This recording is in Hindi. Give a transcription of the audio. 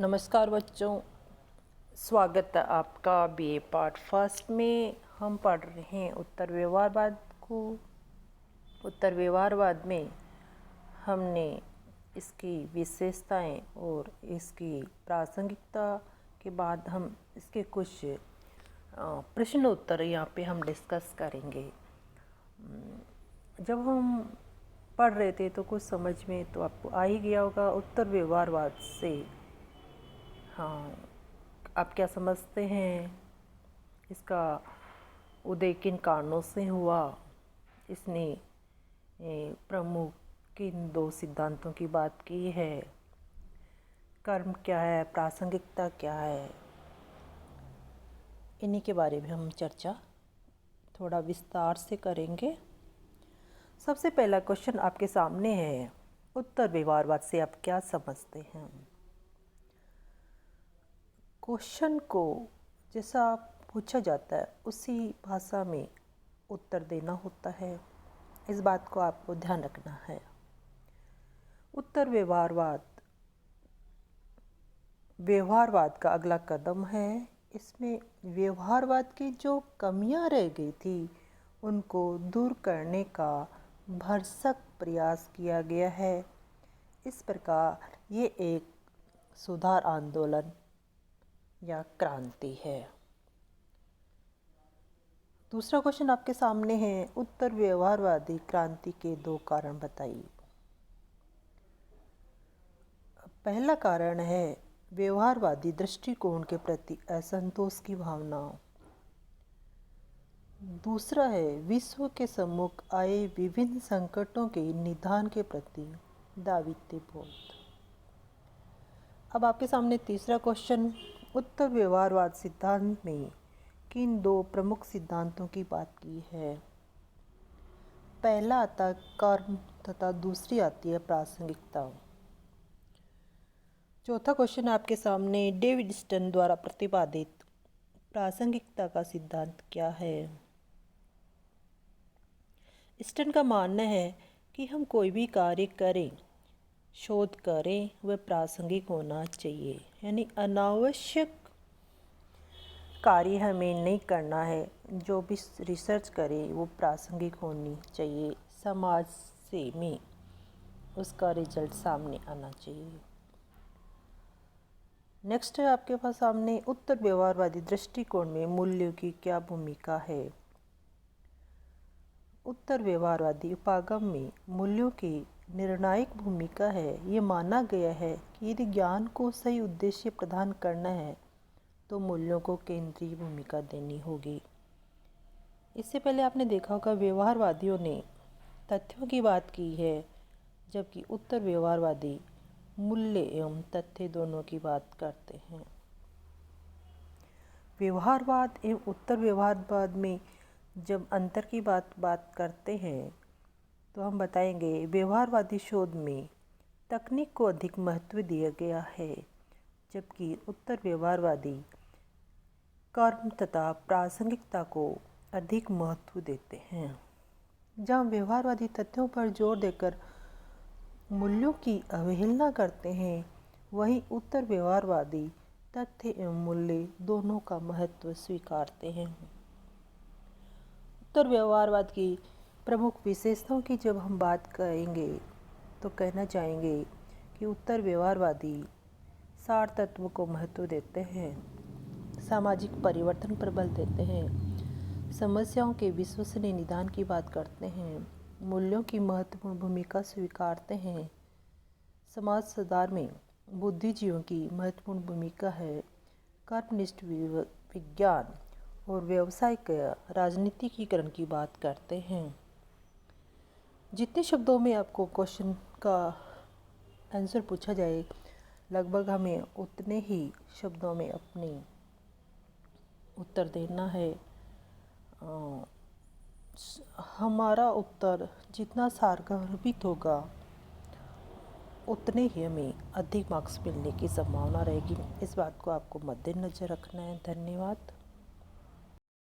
नमस्कार बच्चों, स्वागत है आपका बीए पार्ट फर्स्ट में। हम पढ़ रहे हैं उत्तर व्यवहारवाद को। उत्तर व्यवहारवाद में हमने इसकी विशेषताएं और इसकी प्रासंगिकता के बाद हम इसके कुछ प्रश्न उत्तर यहाँ पे हम डिस्कस करेंगे। जब हम पढ़ रहे थे तो कुछ समझ में तो आपको आ ही गया होगा उत्तर व्यवहारवाद से। हाँ, आप क्या समझते हैं, इसका उदय किन कारणों से हुआ, इसने प्रमुख किन दो सिद्धांतों की बात की है, कर्म क्या है, प्रासंगिकता क्या है, इन्हीं के बारे में हम चर्चा थोड़ा विस्तार से करेंगे। सबसे पहला क्वेश्चन आपके सामने है, उत्तर व्यवहारवाद से आप क्या समझते हैं। क्वेश्चन को जैसा पूछा जाता है उसी भाषा में उत्तर देना होता है, इस बात को आपको ध्यान रखना है। उत्तर व्यवहारवाद का अगला कदम है। इसमें व्यवहारवाद की जो कमियां रह गई थी उनको दूर करने का भरसक प्रयास किया गया है। इस प्रकार ये एक सुधार आंदोलन या क्रांति है। दूसरा क्वेश्चन आपके सामने है, उत्तर व्यवहारवादी क्रांति के दो कारण बताइए। पहला कारण है व्यवहारवादी दृष्टिकोण के प्रति असंतोष की भावना। दूसरा है विश्व के सम्मुख आए विभिन्न संकटों के निदान के प्रति दायित्वबोध। अब आपके सामने तीसरा क्वेश्चन, उत्तर व्यवहारवाद सिद्धांत में किन दो प्रमुख सिद्धांतों की बात की है। पहला आता है कर्म तथा दूसरी आती है प्रासंगिकता। चौथा क्वेश्चन आपके सामने, डेविड स्टर्न द्वारा प्रतिपादित प्रासंगिकता का सिद्धांत क्या है। स्टर्न का मानना है कि हम कोई भी कार्य करें, शोध करें, वह प्रासंगिक होना चाहिए, यानी अनावश्यक कार्य हमें नहीं करना है। जो भी रिसर्च करें वो प्रासंगिक होनी चाहिए, समाज से में उसका रिजल्ट सामने आना चाहिए। नेक्स्ट है आपके पास सामने, उत्तर व्यवहारवादी दृष्टिकोण में मूल्यों की क्या भूमिका है। उत्तर व्यवहारवादी उपागम में मूल्यों की निर्णायक भूमिका है। ये माना गया है कि यदि ज्ञान को सही उद्देश्य प्रदान करना है तो मूल्यों को केंद्रीय भूमिका देनी होगी। इससे पहले आपने देखा होगा व्यवहारवादियों ने तथ्यों की बात की है, जबकि उत्तर व्यवहारवादी मूल्य एवं तथ्य दोनों की बात करते हैं। व्यवहारवाद एवं उत्तर व्यवहारवाद में जब अंतर की बात करते हैं तो हम बताएंगे व्यवहारवादी शोध में तकनीक को अधिक महत्व दिया गया है, जबकि उत्तर व्यवहारवादी कर्म तथा प्रासंगिकता को अधिक महत्व देते हैं। जहाँ व्यवहारवादी तथ्यों पर जोर देकर मूल्यों की अवहेलना करते हैं, वहीं उत्तर व्यवहारवादी तथ्य एवं मूल्य दोनों का महत्व स्वीकारते हैं। उत्तर व्यवहारवाद की प्रमुख विशेषताओं की जब हम बात करेंगे तो कहना चाहेंगे कि उत्तर व्यवहारवादी सार तत्व को महत्व देते हैं, सामाजिक परिवर्तन पर बल देते हैं, समस्याओं के विश्वसनीय निदान की बात करते हैं, मूल्यों की महत्वपूर्ण भूमिका स्वीकारते हैं, समाज सुधार में बुद्धिजीवियों की महत्वपूर्ण भूमिका है, कर्मनिष्ठ विज्ञान और व्यावसायिक राजनीतिकीकरण की बात करते हैं। जितने शब्दों में आपको क्वेश्चन का आंसर पूछा जाए, लगभग हमें उतने ही शब्दों में अपने उत्तर देना है। हमारा उत्तर जितना सारगर्भित होगा उतने ही हमें अधिक मार्क्स मिलने की संभावना रहेगी। इस बात को आपको मद्देनजर रखना है। धन्यवाद।